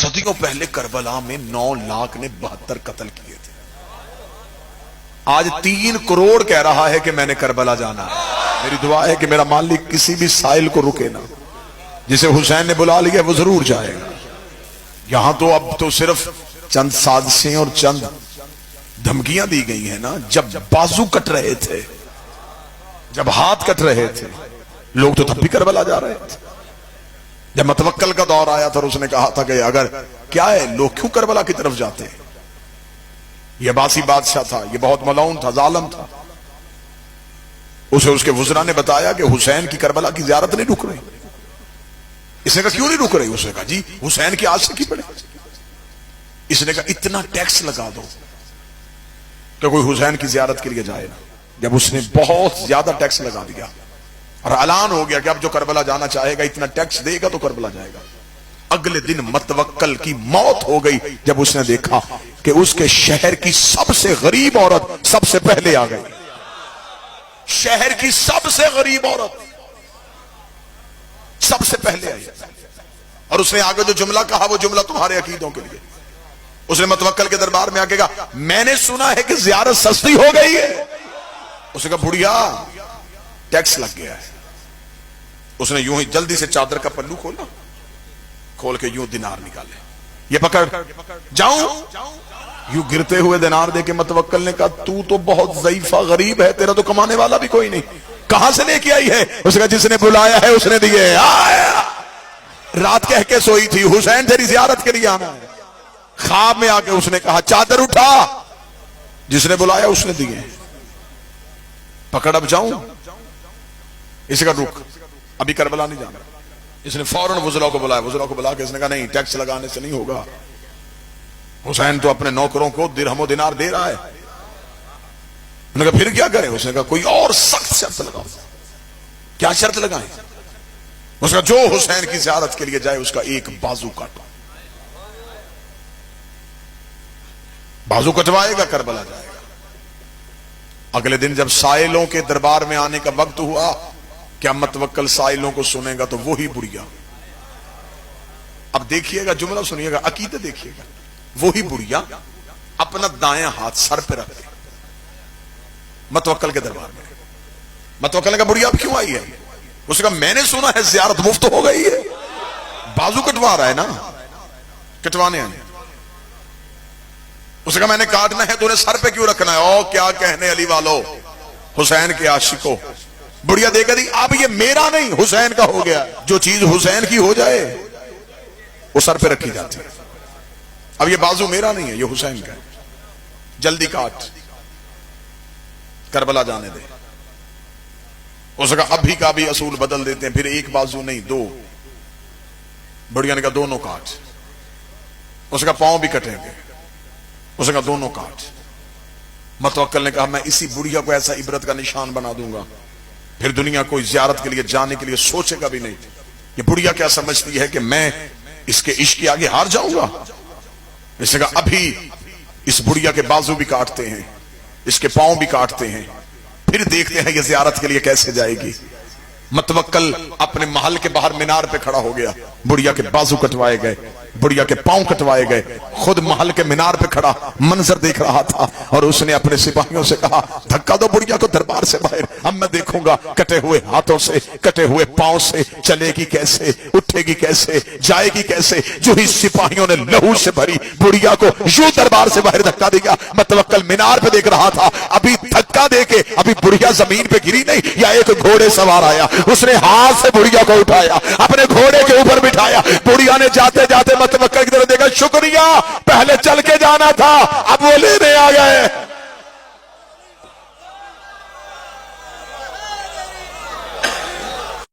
सदियों पहले करबला में 9 लाख ने 72 कत्ल किए थे। आज 3 करोड़ कह रहा है कि मैंने करबला जाना है। मेरी दुआ है कि मेरा मालिक किसी भी साइल को रुके ना। जिसे हुसैन ने बुला लिया वो जरूर जाएगा। यहां तो अब तो सिर्फ चंद साजिशें और चंद धमकियां दी गई हैं ना। जब बाजू कट रहे थे, जब हाथ कट रहे थे, लोग तो तब भी करबला जा रहे थे। जब मतवक्कल का दौर आया था, उसने कहा था कि अगर क्या है, लोग क्यों करबला की तरफ जाते हैं। यह बासी बादशाह था, यह बहुत मलऊन था, जालिम था। उसे उसके वुज़रा ने बताया कि हुसैन की करबला की ज़ियारत नहीं रुक रही। इसने कहा क्यों नहीं रुक रही। उसने कहा जी हुसैन की आशिकी पड़े। इसने कहा इतना टैक्स लगा दो कि कोई हुसैन की ज़ियारत के लिए जाए ना। जब उसने बहुत ज्यादा टैक्स लगा दिया और ऐलान हो गया कि अब जो करबला जाना चाहेगा इतना टैक्स देगा तो करबला जाएगा, अगले दिन मतवक्कल की मौत हो गई जब उसने देखा कि उसके शहर की सबसे गरीब औरत सबसे पहले आ गई। शहर की सबसे गरीब औरत सबसे पहले आई और उसने आगे जो जुमला कहा वो जुमला तुम्हारे अकीदों के लिए। उसने मतवक्कल के दरबार में आके कहा मैंने सुना है कि ज़ियारत सस्ती हो गई है। उसने कहा बुढ़िया टैक्स लग गया है। उसने यूं ही जल्दी से चादर का पल्लू खोला, खोल के यूं दिनार निकाले, ये पकड़ जाऊं। यूं गिरते हुए दिनार देके मतवक्कल ने कहा तू तो बहुत ज़ईफा गरीब है, तेरा तो कमाने वाला भी कोई नहीं, कहां से लेके आई है। उसने कहा जिसने बुलाया है उसने दिए। रात कह के सोई थी हुसैन तेरी ज़ियारत के लिए आना है। ख्वाब में आके उसने कहा चादर उठा, जिसने बुलाया उसने दिए। पकड़ अब जाऊं। इसका रुक, अभी करबला नहीं जाना। इसने फौरन वुज़रा को बुलाया, वुज़रा को बुला के इसने कहा नहीं टैक्स लगाने से नहीं होगा। हुसैन तो अपने नौकरों को दिरहमो दिनार दे रहा है। उन्होंने कहा फिर क्या करें। उसने कहा कोई और सख्त शर्त लगाओ। क्या शर्त लगाएं। उसका जो हुसैन की ज़ियारत के लिए जाए उसका एक बाजू काटो। बाजू कटवाएगा करबला जाएगा। अगले दिन जब साइलों के दरबार में आने का वक्त हुआ, क्या मतवक्कल साइलों को सुनेगा तो वो ही बुढ़िया। अब देखिएगा जुमला सुनिएगा, अकीदत देखिएगा। वो ही बुढ़िया अपना दायां हाथ सर पे रख के मतवक्कल के दरबार में। मतवक्कल ने कहा बुढ़िया अब क्यों आई है। उसने कहा मैंने सुना है ज़ियारत मुफ्त हो गई है। बाजू कटवा रहा है ना, कटवाने आए। उसने कहा मैंने काटना है, तूने सर पे क्यों रखना है। ओ क्या कहने अली वालों, हुसैन के आशिकों। बुढ़िया देखा दी अब ये मेरा नहीं हुसैन का हो गया। जो चीज हुसैन की हो जाए वो सर पे रखी जाती है। अब ये बाजू मेरा नहीं है, ये हुसैन का है। जल्दी काट, करबला जाने दे। उसका अभी का भी असूल बदल देते हैं, फिर एक बाजू नहीं 2। बुढ़िया ने कहा दोनों काट। उसका पांव भी कटेंगे। उसने कहा दोनों काट। मतवक्कल ने कहा मैं इसी बुढ़िया को ऐसा इबरत का निशान बना दूंगा, फिर दुनिया कोई ज़ियारत के लिए जाने के लिए सोचेगा भी नहीं। ये बुढ़िया क्या समझती है कि मैं इसके इश्क के आगे हार जाऊंगा। इसने कहा अभी इस बुढ़िया के बाजू भी काटते हैं, इसके पांव भी काटते हैं, फिर देखते हैं ये ज़ियारत के लिए कैसे जाएगी। मतवक्कल अपने महल के बाहर मीनार पे खड़ा हो गया। बुढ़िया के बाजू कटवाए गए, बुढ़िया के पांव कटवाए गए। खुद महल के मीनार पे खड़ा मंजर देख रहा था और उसने अपने सिपाहियों से कहा धक्का दो बुढ़िया को दरबार से बाहर, अब मैं देखूंगा कटे हुए हाथों से, कटे हुए पांव से चलेगी कैसे, उठेगी कैसे, जाएगी कैसे। जो ही सिपाहियों ने लहू से भरी बुढ़िया को यूं दरबार से बाहर धक्का दिया। मतवक्कल मीनार पे देख रहा था, अभी धक्का देके अभी बुढ़िया जमीन पे गिरी नहीं, या एक घोड़े सवार आया, उसने हाथ से बुढ़िया को उठाया, अपने घोड़े के ऊपर बिठाया। बुढ़िया ने जाते जाते मतवक्कल की तरफ देखा, शुक्रिया, पहले चल के जाना था, अब वो लेने आ गए।